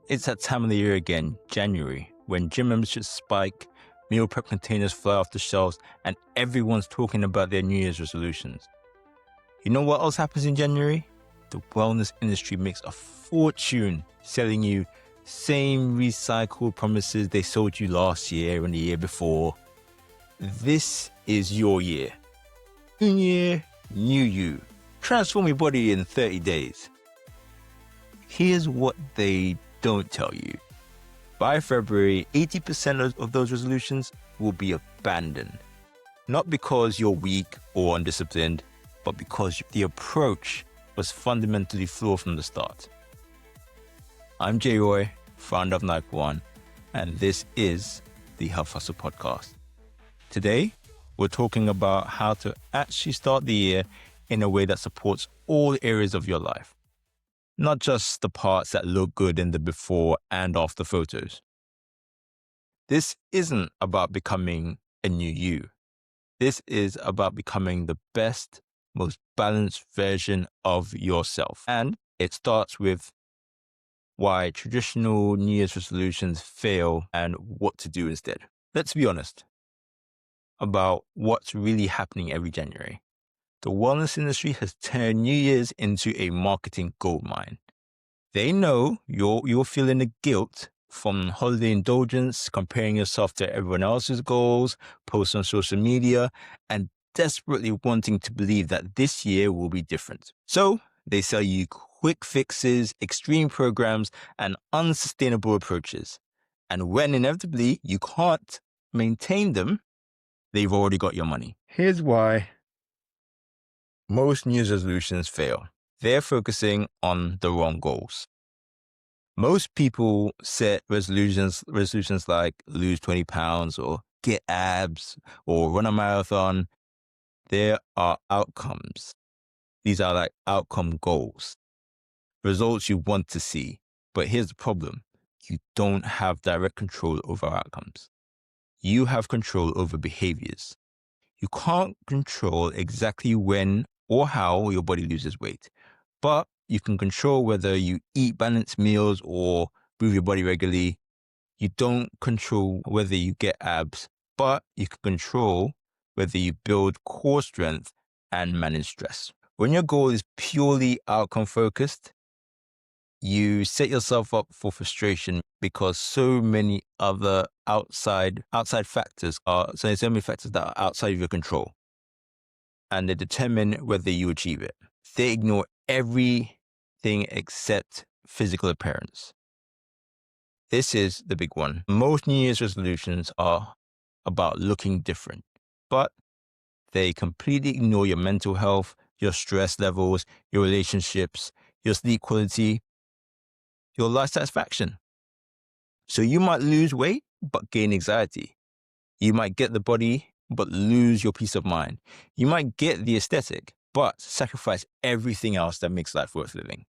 It's that time of the year again, January, when gym memberships spike, meal prep containers fly off the shelves, and everyone's talking about their New Year's resolutions. You know what else happens in January? The wellness industry makes a fortune selling you same recycled promises they sold you last year and the year before. This is your year. New year, new you. Transform your body in 30 days. Here's what they don't tell you. By February, 80% of those resolutions will be abandoned. Not because you're weak or undisciplined, but because the approach was fundamentally flawed from the start. I'm Jay Roy, founder of Nike One, and this is the Health Hustle Podcast. Today, we're talking about how to actually start the year in a way that supports all areas of your life. Not just the parts that look good in the before and after photos. This isn't about becoming a new you. This is about becoming the best, most balanced version of yourself. And it starts with why traditional New Year's resolutions fail and what to do instead. Let's be honest about what's really happening every January. The wellness industry has turned New Year's into a marketing goldmine. They know you're feeling the guilt from holiday indulgence, comparing yourself to everyone else's goals, posts on social media, and desperately wanting to believe that this year will be different. So they sell you quick fixes, extreme programs, and unsustainable approaches. And when inevitably you can't maintain them, they've already got your money. Here's why most New Year's resolutions fail. They're focusing on the wrong goals. Most people set resolutions like lose 20 pounds or get abs or run a marathon. There are outcomes. These are like outcome goals, results you want to see. But here's the problem. You don't have direct control over outcomes. You have control over behaviors. You can't control exactly when or how your body loses weight, but you can control whether you eat balanced meals or move your body regularly. You don't control whether you get abs, but you can control whether you build core strength and manage stress. When your goal is purely outcome focused, you set yourself up for frustration because so many other outside factors so many factors that are outside of your control, and they determine whether you achieve it. They ignore everything except physical appearance. This is the big one. Most New Year's resolutions are about looking different, but they completely ignore your mental health, your stress levels, your relationships, your sleep quality, your life satisfaction. So you might lose weight, but gain anxiety. You might get the body, but lose your peace of mind. You might get the aesthetic, but sacrifice everything else that makes life worth living.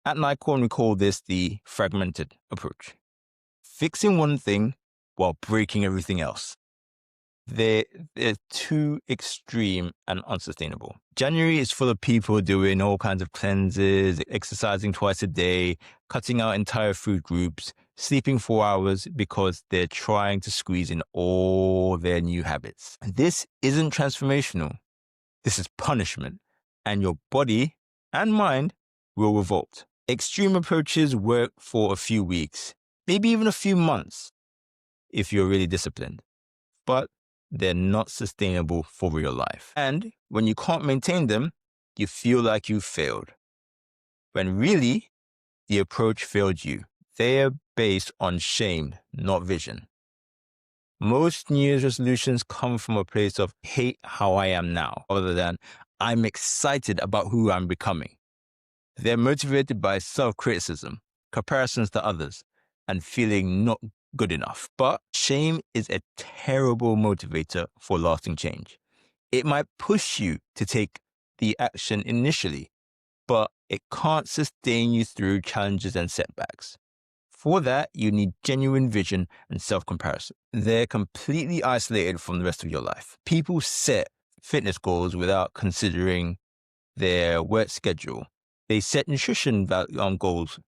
At Nike One, we call this the fragmented approach. Fixing one thing while breaking everything else. They're too extreme and unsustainable. January is full of people doing all kinds of cleanses, exercising twice a day, cutting out entire food groups, sleeping 4 hours because they're trying to squeeze in all their new habits. And this isn't transformational. This is punishment, and your body and mind will revolt. Extreme approaches work for a few weeks, maybe even a few months, if you're really disciplined. But they're not sustainable for real life. And when you can't maintain them, you feel like you've failed. When really, the approach failed you. They're based on shame, not vision. Most New Year's resolutions come from a place of hate how I am now, rather than I'm excited about who I'm becoming. They're motivated by self-criticism, comparisons to others, and feeling not good enough. But shame is a terrible motivator for lasting change. It might push you to take the action initially, but it can't sustain you through challenges and setbacks. For that, you need genuine vision and self-comparison. They're completely isolated from the rest of your life. People set fitness goals without considering their work schedule. They set nutrition goals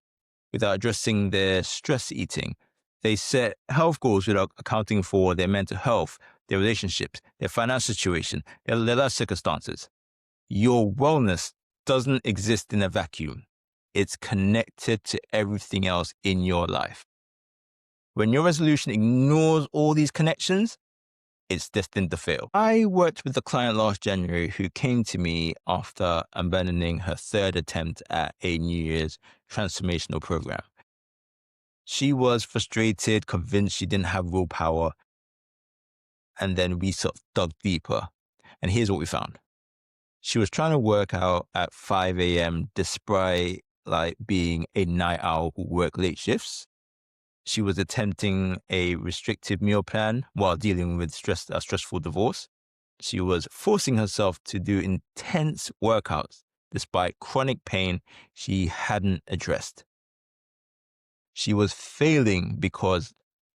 without addressing their stress eating. They set health goals without accounting for their mental health, their relationships, their financial situation, their life circumstances. Your wellness doesn't exist in a vacuum. It's connected to everything else in your life. When your resolution ignores all these connections, it's destined to fail. I worked with a client last January who came to me after abandoning her third attempt at a New Year's transformational program. She was frustrated, convinced she didn't have willpower, and then we sort of dug deeper. And here's what we found. She was trying to work out at 5 a.m. despite being a night owl who worked late shifts. She was attempting a restrictive meal plan while dealing with a stressful divorce. She was forcing herself to do intense workouts despite chronic pain she hadn't addressed. She was failing because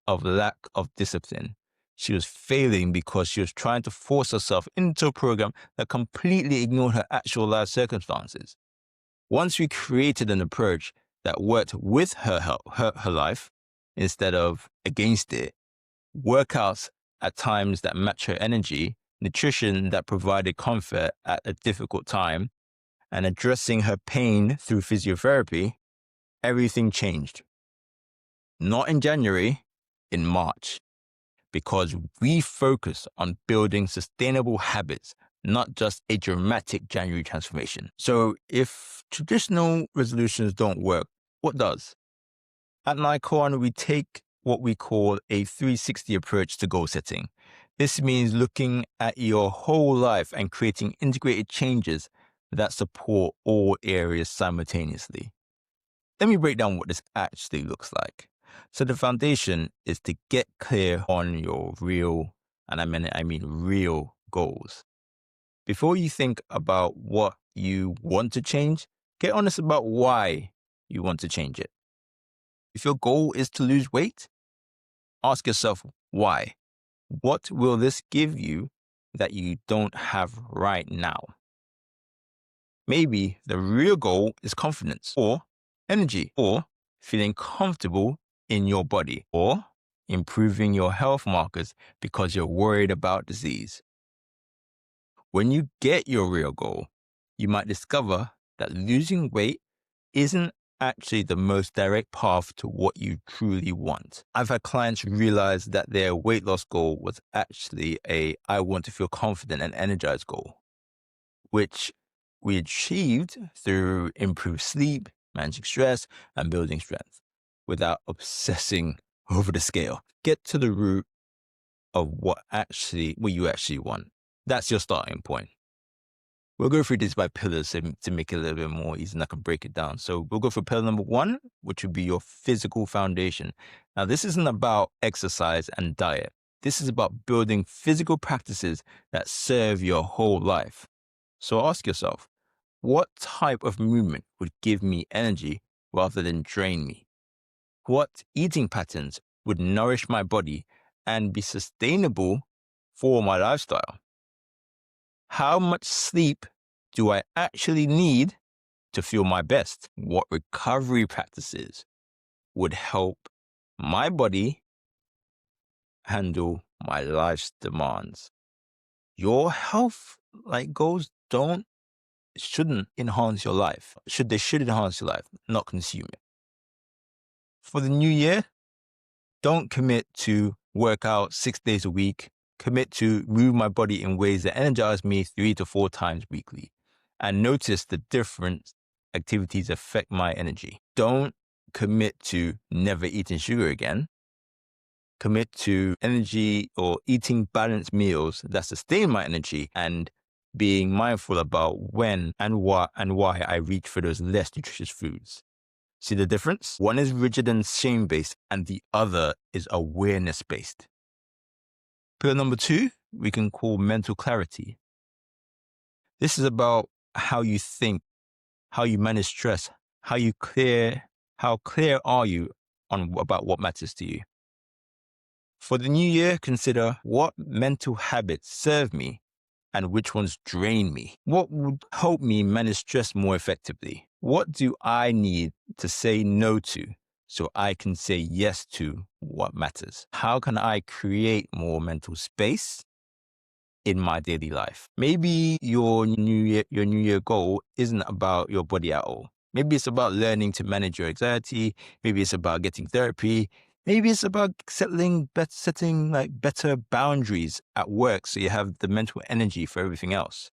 of lack of discipline. She was failing because she was trying to force herself into a program that completely ignored her actual life circumstances. Once we created an approach that worked with her life instead of against it, workouts at times that match her energy, nutrition that provided comfort at a difficult time, and addressing her pain through physiotherapy, everything changed. Not in January, in March, because we focus on building sustainable habits, not just a dramatic January transformation. So if traditional resolutions don't work, what does? At Nikon, we take what we call a 360 approach to goal setting. This means looking at your whole life and creating integrated changes that support all areas simultaneously. Let me break down what this actually looks like. So the foundation is to get clear on your real, and I mean real goals. Before you think about what you want to change, get honest about why you want to change it. If your goal is to lose weight, ask yourself why. What will this give you that you don't have right now? Maybe the real goal is confidence or energy or feeling comfortable in your body or improving your health markers because you're worried about disease. When you get your real goal, you might discover that losing weight isn't actually the most direct path to what you truly want. I've had clients realize that their weight loss goal was actually I want to feel confident and energized goal, which we achieved through improved sleep, managing stress, and building strength without obsessing over the scale. Get to the root of what you actually want. That's your starting point. We'll go through this by pillars to make it a little bit more easy and I can break it down. So we'll go for pillar number 1, which would be your physical foundation. Now, this isn't about exercise and diet. This is about building physical practices that serve your whole life. So ask yourself, what type of movement would give me energy rather than drain me? What eating patterns would nourish my body and be sustainable for my lifestyle? How much sleep do I actually need to feel my best? What recovery practices would help my body handle my life's demands? Your health goals shouldn't enhance your life. They should enhance your life, not consume it. For the new year, don't commit to work out 6 days a week. Commit to move my body in ways that energize me 3 to 4 times weekly. And notice the different activities affect my energy. Don't commit to never eating sugar again. Commit to energy or eating balanced meals that sustain my energy and being mindful about when and why I reach for those less nutritious foods. See the difference? One is rigid and shame-based, and the other is awareness-based. Pillar number 2, we can call mental clarity. This is about how you think, how you manage stress, how clear are you about what matters to you. For the new year, consider what mental habits serve me and which ones drain me. What would help me manage stress more effectively? What do I need to say no to so I can say yes to what matters? How can I create more mental space in my daily life? Maybe your New Year goal isn't about your body at all. Maybe it's about learning to manage your anxiety. Maybe it's about getting therapy. Maybe it's about setting like better boundaries at work so you have the mental energy for everything else.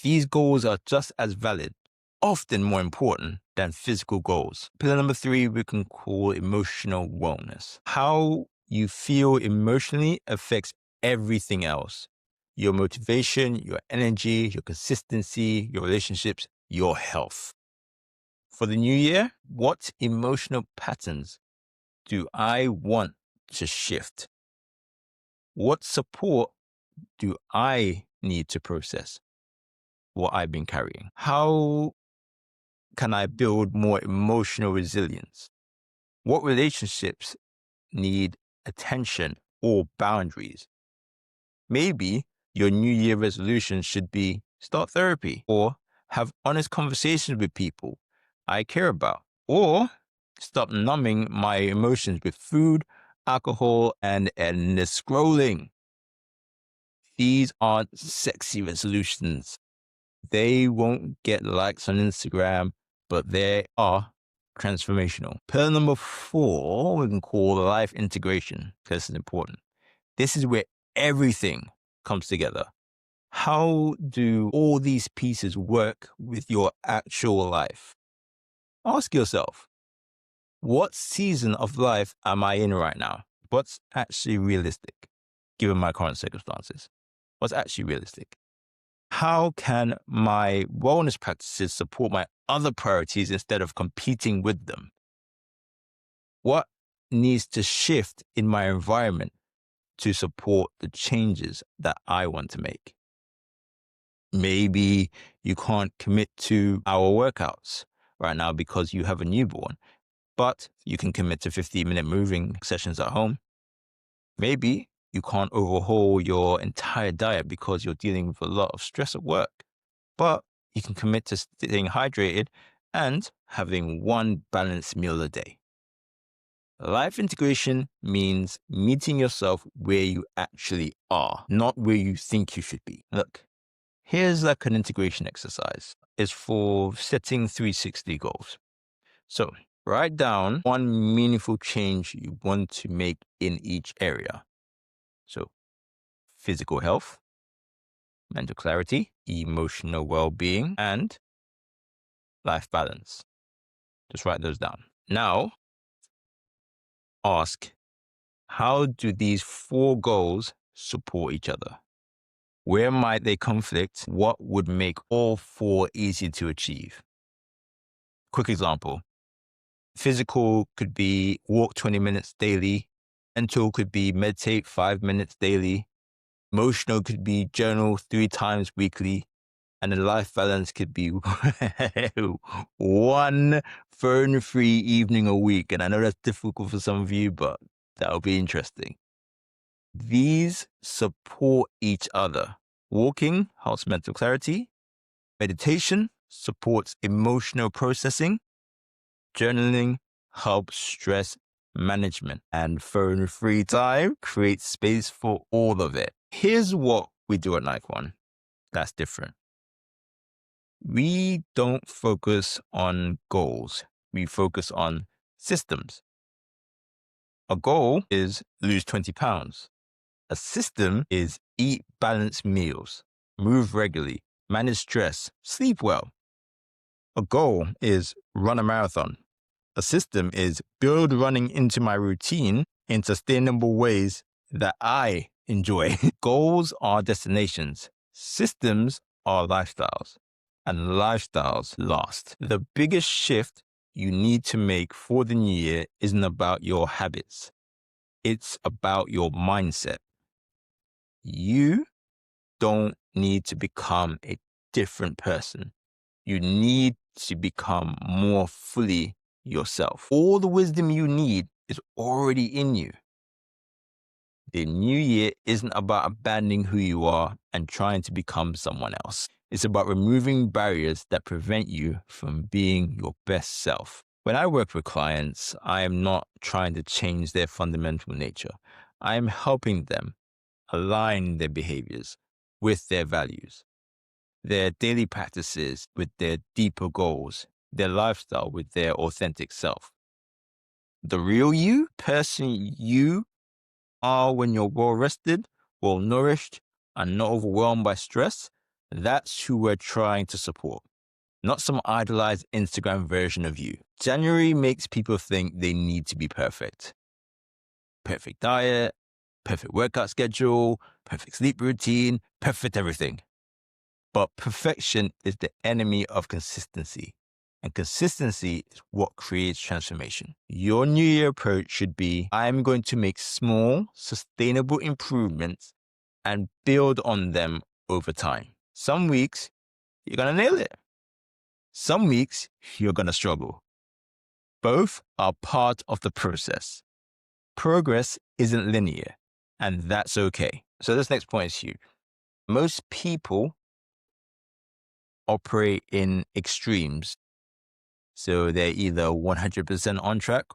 These goals are just as valid, often more important than physical goals. Pillar number 3, we can call emotional wellness. How you feel emotionally affects everything else. Your motivation, your energy, your consistency, your relationships, your health. For the new year, what emotional patterns do I want to shift? What support do I need to process what I've been carrying? How can I build more emotional resilience? What relationships need attention or boundaries? Maybe your New Year resolution should be start therapy or have honest conversations with people I care about, or stop numbing my emotions with food, alcohol, and endless scrolling. These aren't sexy resolutions. They won't get likes on Instagram, but they are transformational. Pillar number 4, we can call life integration, because this is important. This is where everything comes together. How do all these pieces work with your actual life? Ask yourself, what season of life am I in right now? What's actually realistic, given my current circumstances? What's actually realistic? How can my wellness practices support my other priorities instead of competing with them? What needs to shift in my environment to support the changes that I want to make? Maybe you can't commit to our workouts right now because you have a newborn, but you can commit to 15-minute moving sessions at home. Maybe you can't overhaul your entire diet because you're dealing with a lot of stress at work, but you can commit to staying hydrated and having one balanced meal a day. Life integration means meeting yourself where you actually are, not where you think you should be. Look, here's like an integration exercise. It's for setting 360 goals. So write down one meaningful change you want to make in each area. So physical health, mental clarity, emotional well-being, and life balance. Just write those down. Now, ask, how do these 4 goals support each other? Where might they conflict? What would make all 4 easy to achieve? Quick example. Physical could be walk 20 minutes daily. Mental could be meditate 5 minutes daily. Emotional could be journal 3 times weekly. And the life balance could be one phone-free evening a week. And I know that's difficult for some of you, but that'll be interesting. These support each other. Walking helps mental clarity. Meditation supports emotional processing. Journaling helps stress management. And phone-free time creates space for all of it. Here's what we do at Nike One that's different. We don't focus on goals. We focus on systems. A goal is lose 20 pounds. A system is eat balanced meals, move regularly, manage stress, sleep well. A goal is run a marathon. A system is build running into my routine in sustainable ways that I enjoy. Goals are destinations. Systems are lifestyles. And lifestyles last. The biggest shift you need to make for the new year isn't about your habits. It's about your mindset. You don't need to become a different person. You need to become more fully yourself. All the wisdom you need is already in you. The new year isn't about abandoning who you are and trying to become someone else. It's about removing barriers that prevent you from being your best self. When I work with clients, I am not trying to change their fundamental nature. I am helping them align their behaviors with their values, their daily practices with their deeper goals, their lifestyle with their authentic self. The real you, person you are when you're well rested, well nourished, and not overwhelmed by stress, that's who we're trying to support. Not some idolized Instagram version of you. January makes people think they need to be perfect. Perfect diet, perfect workout schedule, perfect sleep routine, perfect everything. But perfection is the enemy of consistency. And consistency is what creates transformation. Your New Year approach should be, I'm going to make small, sustainable improvements and build on them over time. Some weeks, you're going to nail it. Some weeks, you're going to struggle. Both are part of the process. Progress isn't linear, and that's okay. So this next point is huge. Most people operate in extremes. So they're either 100% on track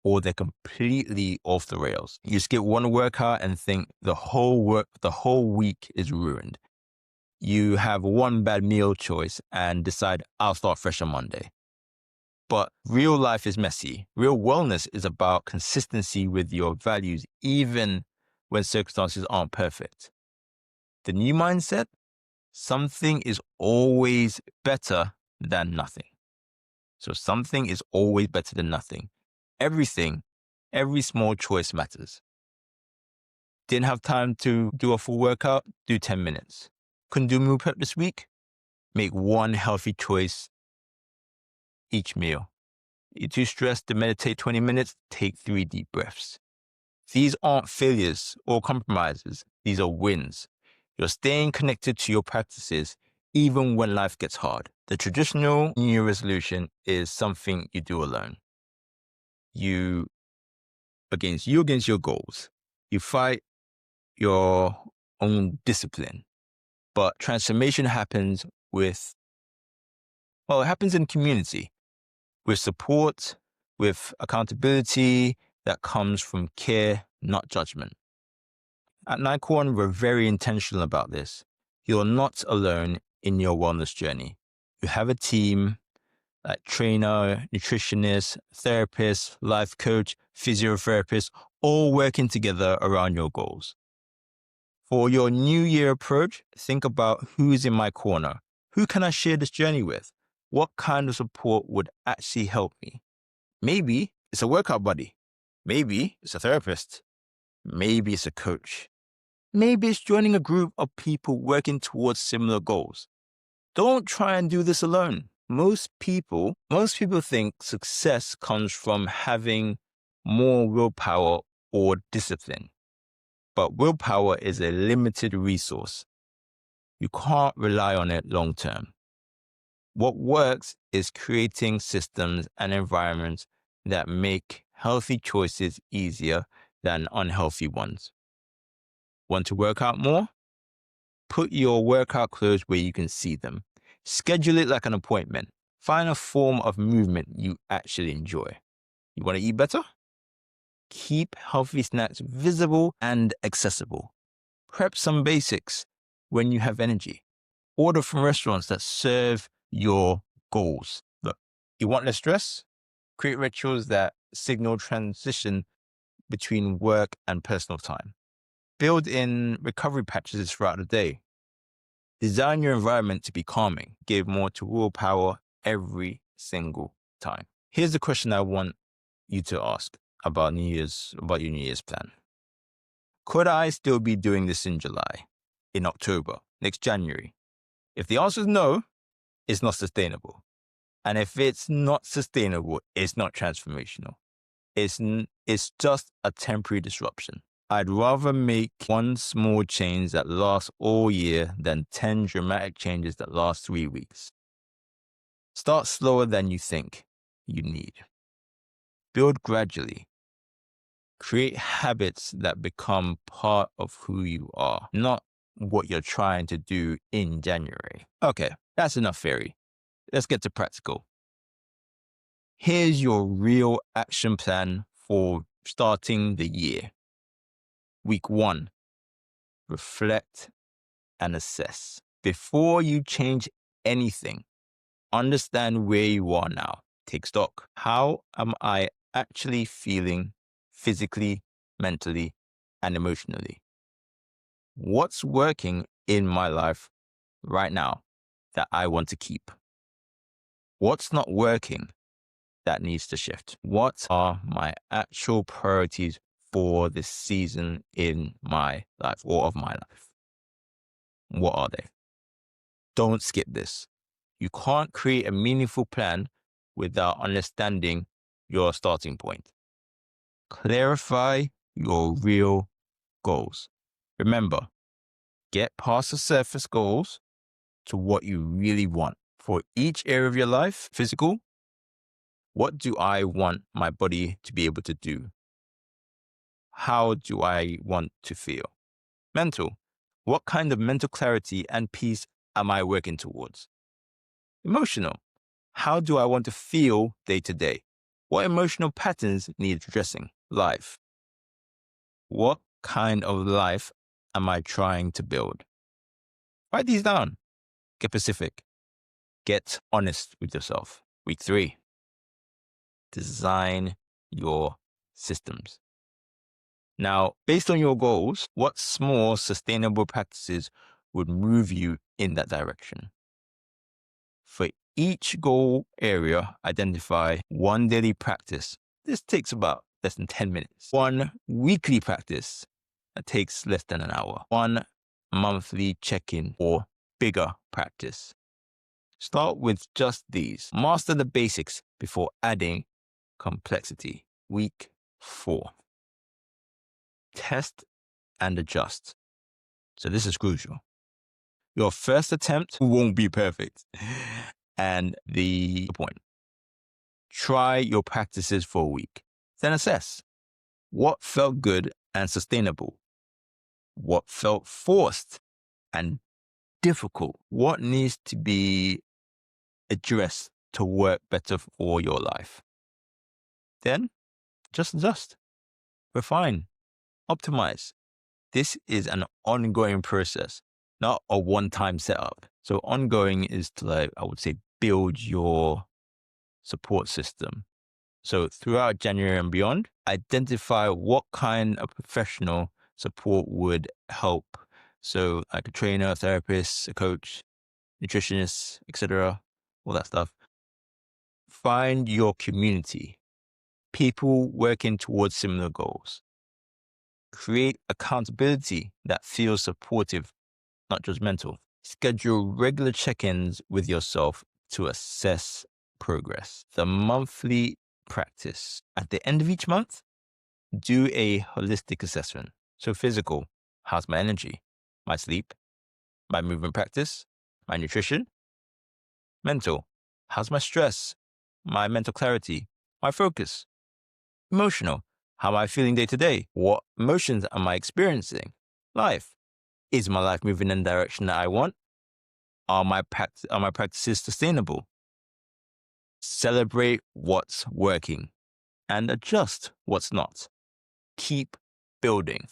or they're completely off the rails. You skip one workout and think the whole week is ruined. You have one bad meal choice and decide, I'll start fresh on Monday. But real life is messy. Real wellness is about consistency with your values, even when circumstances aren't perfect. The new mindset, something is always better than nothing. So something is always better than nothing. Everything, every small choice matters. Didn't have time to do a full workout? Do 10 minutes. Couldn't do meal prep this week? Make one healthy choice each meal. You're too stressed to meditate 20 minutes? Take 3 deep breaths. These aren't failures or compromises. These are wins. You're staying connected to your practices even when life gets hard. The traditional New Year resolution is something you do alone. You against your goals. You fight your own discipline. But transformation happens it happens in community, with support, with accountability that comes from care, not judgment. At Nike One, we're very intentional about this. You're not alone in your wellness journey. You have a team, like trainer, nutritionist, therapist, life coach, physiotherapist, all working together around your goals. For your New Year approach, think about who's in my corner. Who can I share this journey with? What kind of support would actually help me? Maybe it's a workout buddy. Maybe it's a therapist. Maybe it's a coach. Maybe it's joining a group of people working towards similar goals. Don't try and do this alone. Most people think success comes from having more willpower or discipline. But willpower is a limited resource. You can't rely on it long term. What works is creating systems and environments that make healthy choices easier than unhealthy ones. Want to work out more? Put your workout clothes where you can see them. Schedule it like an appointment. Find a form of movement you actually enjoy. You want to eat better? Keep healthy snacks visible and accessible. Prep some basics when you have energy. Order from restaurants that serve your goals. Look, you want less stress? Create rituals that signal transition between work and personal time. Build in recovery patches throughout the day. Design your environment to be calming. Give more to willpower every single time. Here's the question I want you to ask about your New Year's plan. Could I still be doing this in July, in October, next January? If the answer is no, it's not sustainable. And if it's not sustainable, it's not transformational. It's just a temporary disruption. I'd rather make one small change that lasts all year than 10 dramatic changes that last 3 weeks. Start slower than you think you need. Build gradually. Create habits that become part of who you are, not what you're trying to do in January. Okay, that's enough theory. Let's get to practical. Here's your real action plan for starting the year. Week 1, reflect and assess. Before you change anything, understand where you are now. Take stock. How am I actually feeling physically, mentally, and emotionally? What's working in my life right now that I want to keep? What's not working that needs to shift? What are my actual priorities for this season in my life or of my life? What are they? Don't skip this. You can't create a meaningful plan without understanding your starting point. Clarify your real goals. Remember, get past the surface goals to what you really want. For each area of your life, physical, what do I want my body to be able to do? How do I want to feel? Mental, what kind of mental clarity and peace am I working towards? Emotional, how do I want to feel day to day? What emotional patterns need addressing? Life, what kind of life am I trying to build? Write these down. Get specific. Get honest with yourself. Week 3, design your systems. Now, based on your goals, what small sustainable practices would move you in that direction? For each goal area, identify one daily practice. This takes about less than 10 minutes. One weekly practice that takes less than an hour. One monthly check-in or bigger practice. Start with just these. Master the basics before adding complexity. Week 4. Test and adjust. So this is crucial. Your first attempt won't be perfect. And the point. Try your practices for a week. Then assess what felt good and sustainable. What felt forced and difficult. What needs to be addressed to work better for your life. Then just adjust, refine, optimize. This is an ongoing process, not a one-time setup. So ongoing is to, I would say, build your support system. So throughout January and beyond, identify what kind of professional support would help. So like a trainer, a therapist, a coach, nutritionist, etc., all that stuff. Find your community, people working towards similar goals. Create accountability that feels supportive, not judgmental. Schedule regular check-ins with yourself to assess progress. The monthly practice. At the end of each month, do a holistic assessment. So physical, how's my energy, my sleep, my movement practice, my nutrition? Mental, how's my stress, my mental clarity, my focus? Emotional, how am I feeling day to day? What emotions am I experiencing? Life, is my life moving in the direction that I want? Are my practices sustainable? Celebrate what's working and adjust what's not. Keep building.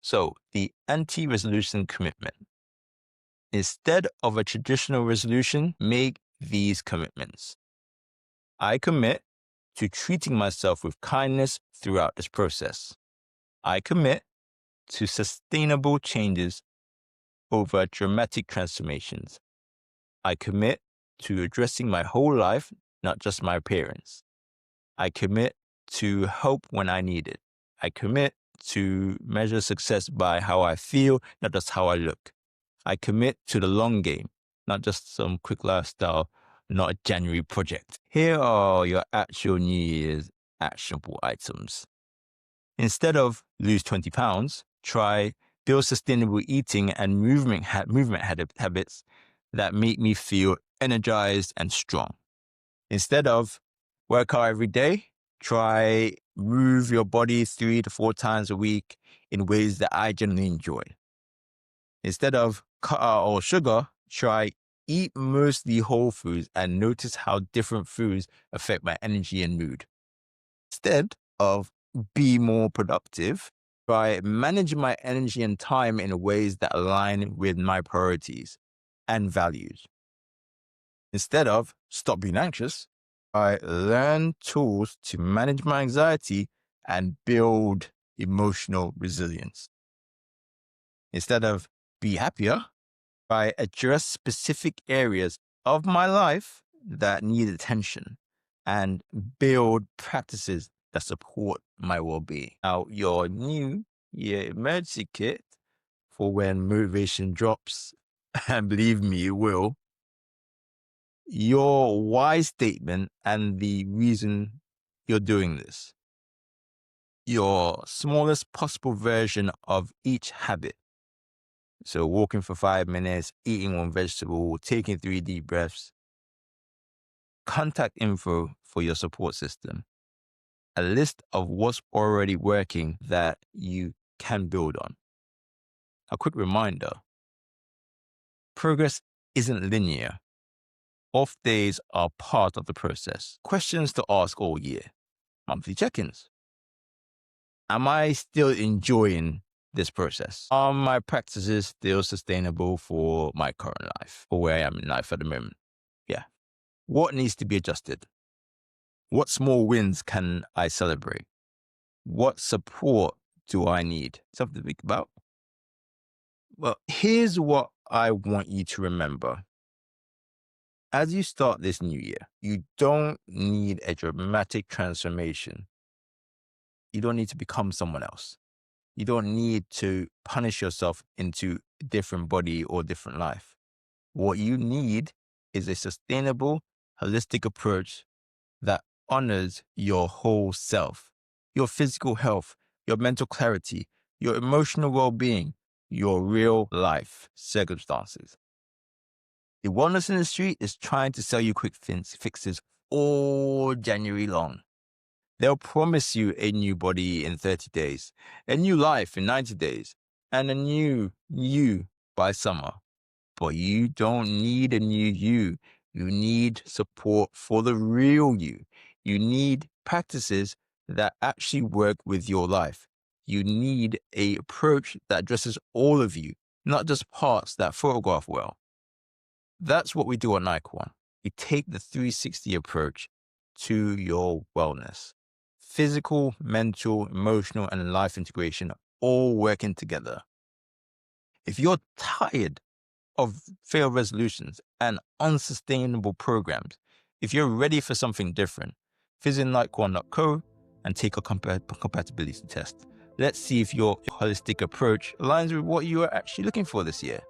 So the anti-resolution commitment. Instead of a traditional resolution, make these commitments. I commit to treating myself with kindness throughout this process. I commit to sustainable changes over dramatic transformations. I commit to addressing my whole life, not just my appearance. I commit to help when I need it. I commit to measure success by how I feel, not just how I look. I commit to the long game, not just some quick lifestyle, not a January project. Here are your actual New Year's actionable items. Instead of lose 20 pounds, try build sustainable eating and movement habits that make me feel energized and strong. Instead of work out every day, try move your body 3 to 4 times a week in ways that I generally enjoy. Instead of cut out all sugar, try eat mostly whole foods and notice how different foods affect my energy and mood. Instead of be more productive, try managing my energy and time in ways that align with my priorities and values. Instead of stop being anxious, I learn tools to manage my anxiety and build emotional resilience. Instead of be happier, I address specific areas of my life that need attention and build practices that support my well-being. Now, your new year emergency kit for when motivation drops, and believe me, it will, your why statement and the reason you're doing this, your smallest possible version of each habit. So walking for 5 minutes, eating one vegetable, taking 3 deep breaths, contact info for your support system, a list of what's already working that you can build on. A quick reminder, progress isn't linear. Off days are part of the process. Questions to ask all year. Monthly check-ins. Am I still enjoying this process? Are my practices still sustainable for my current life, or where I am in life at the moment? Yeah. What needs to be adjusted? What small wins can I celebrate? What support do I need? Something to think about. Well, here's what I want you to remember. As you start this new year, you don't need a dramatic transformation. You don't need to become someone else. You don't need to punish yourself into a different body or different life. What you need is a sustainable, holistic approach that honors your whole self, your physical health, your mental clarity, your emotional well-being, your real life circumstances. The wellness industry is trying to sell you quick fixes all January long. They'll promise you a new body in 30 days, a new life in 90 days, and a new you by summer. But you don't need a new you. You need support for the real you. You need practices that actually work with your life. You need an approach that addresses all of you, not just parts that photograph well. That's what we do at Nike One. We take the 360 approach to your wellness. Physical, mental, emotional, and life integration all working together. If you're tired of failed resolutions and unsustainable programs, if you're ready for something different, visit NikeOne.co and take a compatibility test. Let's see if your holistic approach aligns with what you are actually looking for this year.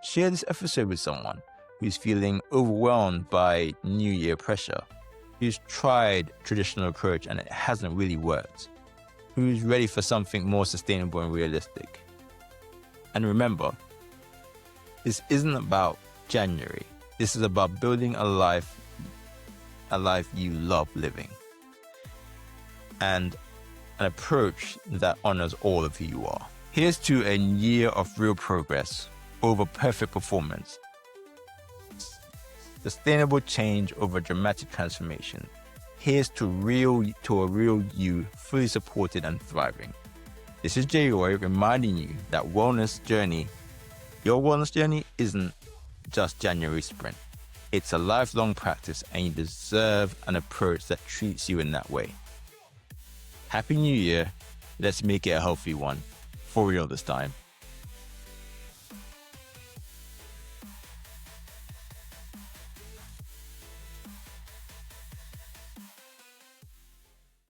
Share this episode with someone who's feeling overwhelmed by New Year pressure, who's tried traditional approach and it hasn't really worked, who's ready for something more sustainable and realistic. And remember, this isn't about January. This is about building a life you love living, and an approach that honors all of who you are. Here's to a year of real progress over perfect performance. Sustainable change over dramatic transformation. Here's to a real you, fully supported and thriving. This is Jay Roy reminding you that your wellness journey isn't just January sprint. It's a lifelong practice and you deserve an approach that treats you in that way. Happy New Year. Let's make it a healthy one. For real this time.